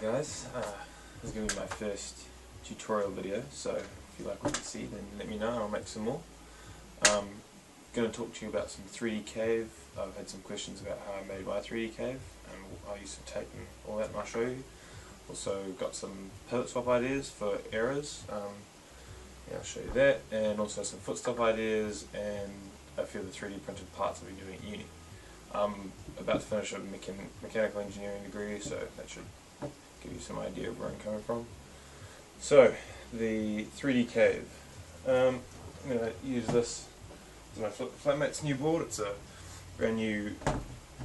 Guys, this is going to be my first tutorial video, so if you like what you see then let me know, I'll make some more. I'm going to talk to you about some 3D cave. I've had some questions about how I made my 3D cave and I used some tape and all that, and I'll show you. Also got some pellet swap ideas for Aeras, yeah, I'll show you that, and also some footstop ideas and a few of the 3D printed parts I'll be doing at uni. I'm about to finish a mechanical engineering degree, so that should give you some idea of where I'm coming from. So, the 3D cave. I'm going to use this as my flatmate's new board. It's a brand new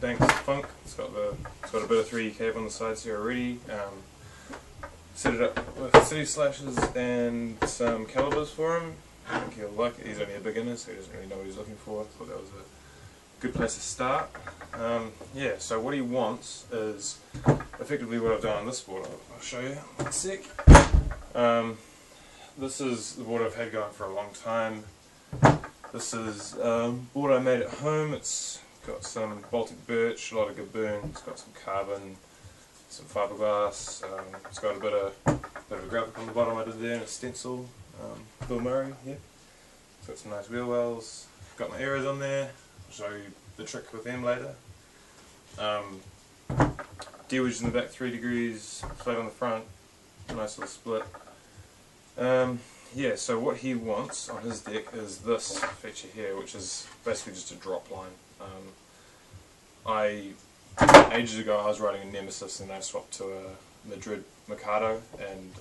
Banks Funk. It's got a bit of 3D cave on the sides here already. Set it up with city slashes and some calibers for him. I think he'll like it. He's only a beginner, so he doesn't really know what he's looking for. I thought that was a good place to start. Yeah, so what he wants is effectively what I've done on this board. I'll show you in a sec. This is the board I've had going for a long time. This is a board I made at home. It's got some Baltic birch, a lot of good burn. It's got some carbon, some fiberglass. It's got a bit of a graphic on the bottom I did there and a stencil. Bill Murray here. It's got some nice wheel wells. Got my Aeras on there. I'll show you the trick with them later. D-wedge in the back 3 degrees, flat on the front, nice little split. Yeah, so what he wants on his deck is this feature here, which is basically just a drop line. Ages ago I was riding a Nemesis and I swapped to a Madrid Mikado, and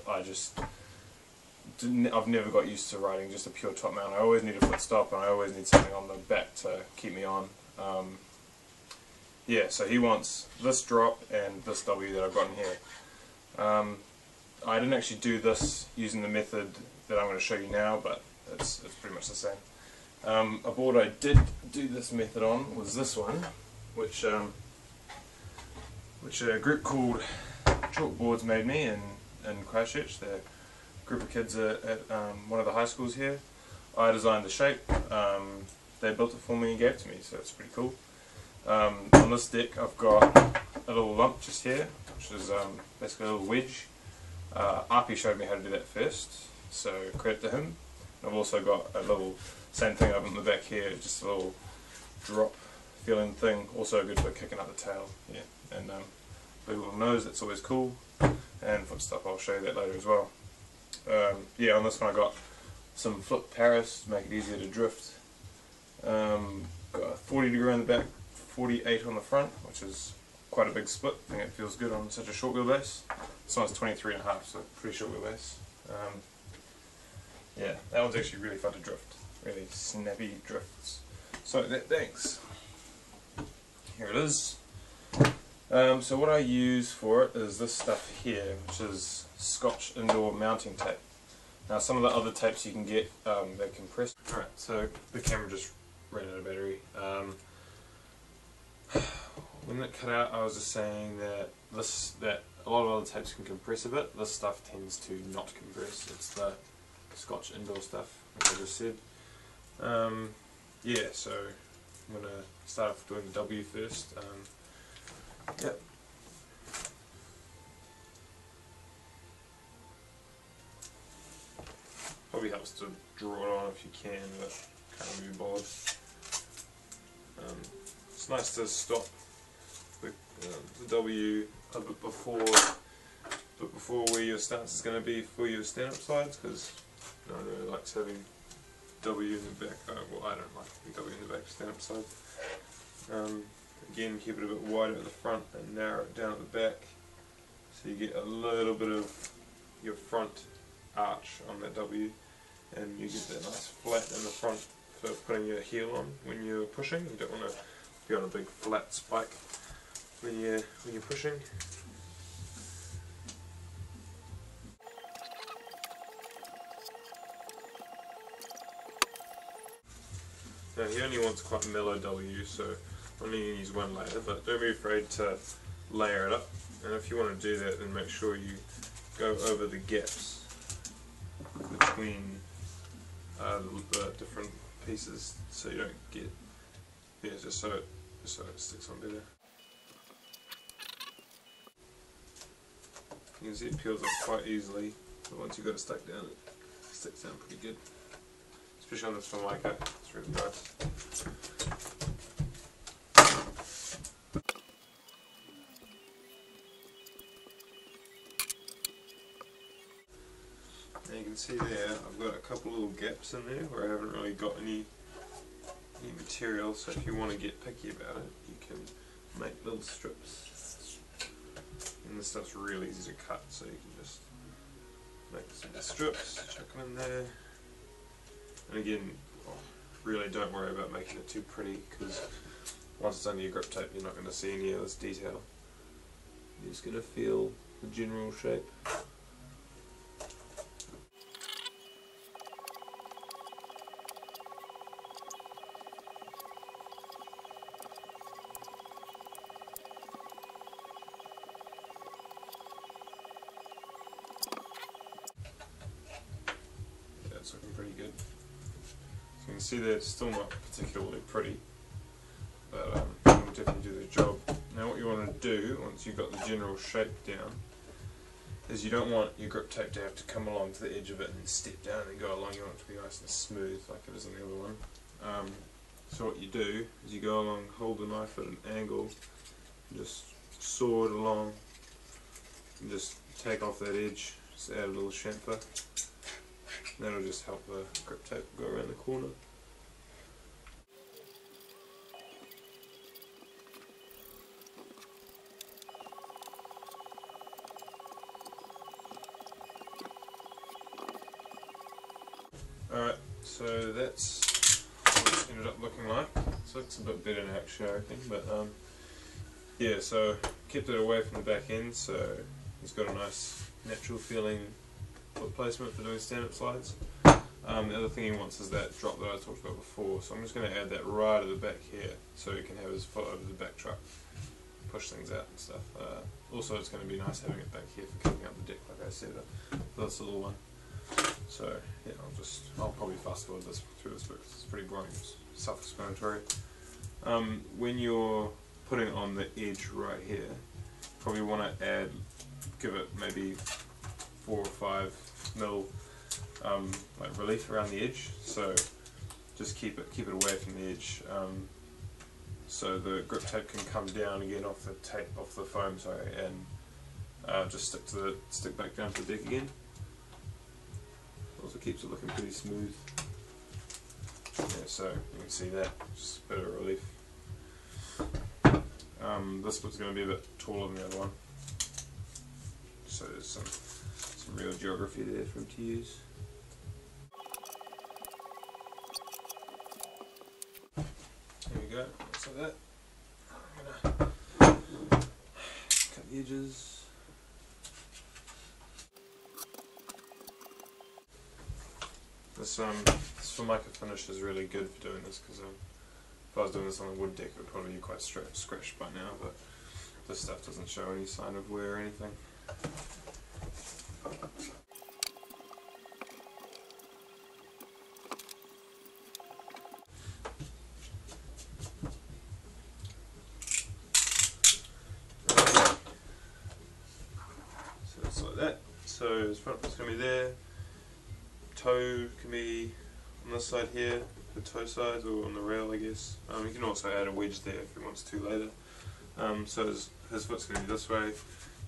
I've never got used to riding just a pure top mount. I always need a foot stop and I always need something on the back to keep me on. Yeah, so he wants this drop and this W that I've got in here. I didn't actually do this using the method that I'm going to show you now, but it's pretty much the same. A board I did do this method on was this one, which a group called Chalkboards made me in Christchurch. They're a group of kids at one of the high schools here. I designed the shape. They built it for me and gave it to me, so it's pretty cool. On this deck I've got a little lump just here, which is basically a little wedge. Arpi showed me how to do that first, so credit to him. I've also got a little, same thing up in the back here, just a little drop feeling thing, also good for kicking up the tail. Yeah, and a little nose, that's always cool, and footstop, I'll show you that later as well. Yeah, on this one I got some flip Paris to make it easier to drift. Got a 40 degree on the back, 48 on the front, which is quite a big split. I think it feels good on such a short wheelbase. This one's 23.5, so pretty short wheelbase. Yeah, that one's actually really fun to drift. Really snappy drifts. So thanks. Here it is. So what I use for it is this stuff here, which is Scotch indoor mounting tape. Now some of the other tapes you can get, they're compressed. Alright, so the camera just ran out of battery. When it cut out I was just saying that a lot of other tapes can compress a bit. This stuff tends to not compress. It's the Scotch indoor stuff, like I just said. Yeah, so I'm going to start off doing the W first. Yep. Probably helps to draw it on if you can, but can't really be bothered. It's nice to stop the W a bit before where your stance is going to be for your stand-up sides, because no one really likes having W in the back. Well, I don't like having W in the back stand-up side. Again, keep it a bit wider at the front and narrow it down at the back, so you get a little bit of your front arch on that W, and you get that nice flat in the front for putting your heel on when you're pushing. You don't want to be on a big flat spike when you're pushing. Now he only wants quite a mellow W, so I'm only going to use one layer, but don't be afraid to layer it up. And if you want to do that, then make sure you go over the gaps between the different pieces, so you don't get, yeah, just so it sticks on better. You can see it peels off quite easily, but once you've got it stuck down, it sticks down pretty good. Especially on this Formica, it's really nice. Now you can see there, I've got a couple little gaps in there where I haven't really got any material, so if you want to get picky about it, you can make little strips. And this stuff's really easy to cut, so you can just make some strips, chuck them in there. And again, really don't worry about making it too pretty, because once it's under your grip tape you're not going to see any of this detail. You're just going to feel the general shape. That's looking pretty good. So you can see that it's still not particularly pretty, but it will definitely do the job. Now what you want to do, once you've got the general shape down, is you don't want your grip tape to have to come along to the edge of it and step down and go along. You want it to be nice and smooth like it is on the other one. So what you do is you go along, hold the knife at an angle, and just saw it along, and just take off that edge, just add a little chamfer. That'll just help the grip tape go around the corner. Alright, so that's what it ended up looking like. So it looks a bit better now actually, I think, but yeah, so kept it away from the back end, so it's got a nice natural feeling foot placement for doing stand-up slides. The other thing he wants is that drop that I talked about before, so I'm just going to add that right at the back here so he can have his foot over the back truck, push things out and stuff. Also it's going to be nice having it back here for kicking up the deck like I said, for this little one. So yeah, I'll probably fast forward through this book, it's pretty boring, it's self-explanatory. When you're putting on the edge right here, probably want to give it maybe 4 or 5 mil like relief around the edge, so just keep it away from the edge, so the grip tape can come down again off the foam, sorry, and just stick back down to the deck again. Also keeps it looking pretty smooth. Yeah, so you can see that, just a bit of relief. This bit's going to be a bit taller than the other one, so there's some real geography there for him to use. There we go, looks like that. I'm going to cut the edges. This Formica finish is really good for doing this, because if I was doing this on a wood deck it would probably be quite scratched by now, but this stuff doesn't show any sign of wear or anything. So it's like that. So his front foot's going to be there. Toe can be on this side here, the toe sides, or on the rail I guess. You can also add a wedge there if he wants to later. So his foot's going to be this way. You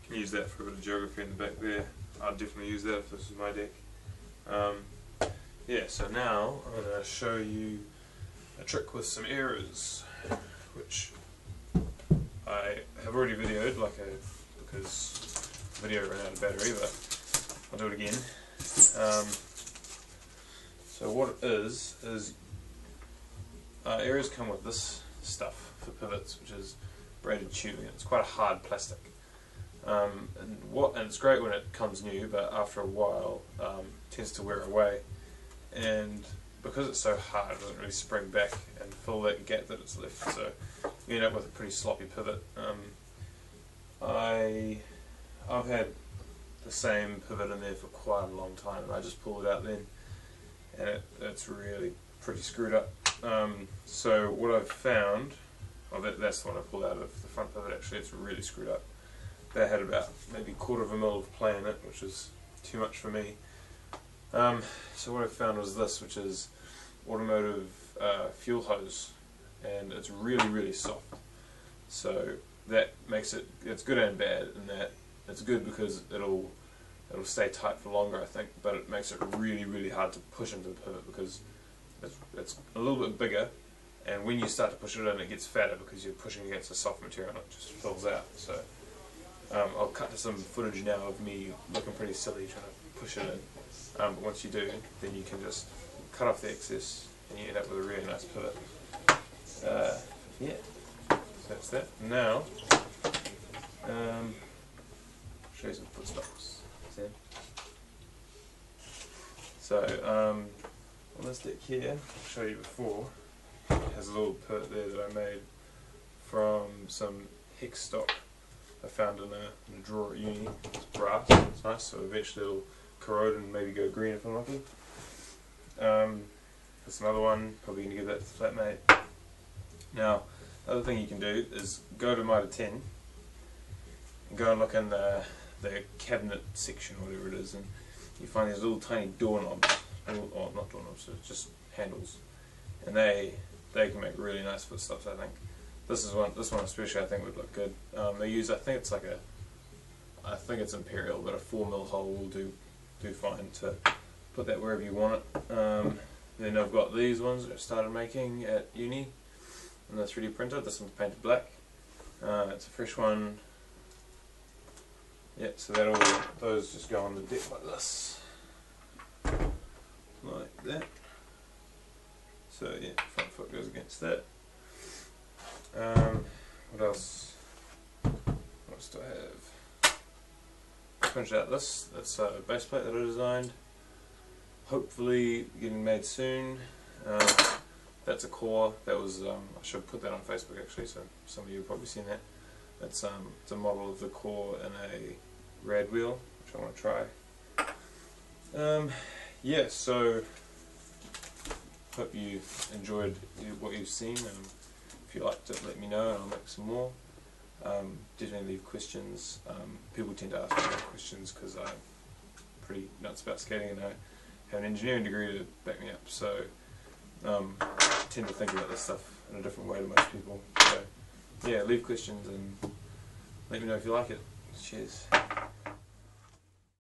can use that for a bit of geography in the back there. I'd definitely use that if this was my deck. Yeah, so now I'm going to show you a trick with some Aeras, which I have already videoed, because the video ran out of battery, but I'll do it again. So what it is Aeras come with this stuff for pivots, which is braided tubing. It's quite a hard plastic, and it's great when it comes new, but after a while it tends to wear away, and because it's so hard it doesn't really spring back and fill that gap that it's left, so you end up with a pretty sloppy pivot. I've had the same pivot in there for quite a long time, and I just pulled it out then, and it's really pretty screwed up. So what I've found, that's the one I pulled out of the front pivot actually, it's really screwed up. they had about maybe 1/4 of a mil of play in it, which is too much for me. So what I found was this, which is automotive fuel hose, and it's really soft. So that makes it's good and bad in that it's good because it'll stay tight for longer, I think, but it makes it really hard to push into the pivot because it's a little bit bigger, and when you start to push it in, it gets fatter because you're pushing against a soft material and it just fills out. So I'll cut to some footage now of me looking pretty silly trying to push it in, but once you do, then you can just cut off the excess and you end up with a really nice pivot. Yeah, so that's that. Now, show you some Footstops. So on this deck here, I'll show you before, it has a little pivot there that I made from some hex stock I found in a drawer at uni. It's brass, it's nice, so eventually it'll corrode and maybe go green if I'm lucky. There's another one, probably going to give that to the flatmate. Now, the other thing you can do is go to Mitre 10 and go and look in the cabinet section, whatever it is, and you find these little tiny doorknobs, or not doorknobs, so just handles, and they can make really nice Footstops, I think. This one especially I think would look good. They use, I think it's Imperial, but a 4mm hole will do fine to put that wherever you want it. Then I've got these ones that I started making at uni in the 3D printer. This one's painted black. It's a fresh one. Yeah, so those just go on the deck like this, like that. So yeah, front foot goes against that. What else? What else do I have? I printed out this. That's a base plate that I designed. Hopefully getting made soon. That's a core. That was I should put that on Facebook actually, so some of you have probably seen that. It's a model of the core in a rad wheel, which I want to try. Yeah, so hope you enjoyed what you've seen. If you liked it, let me know and I'll make some more. Definitely leave questions. People tend to ask me more questions because I'm pretty nuts about skating and I have an engineering degree to back me up, so I tend to think about this stuff in a different way to most people. So yeah, leave questions and let me know if you like it. Cheers.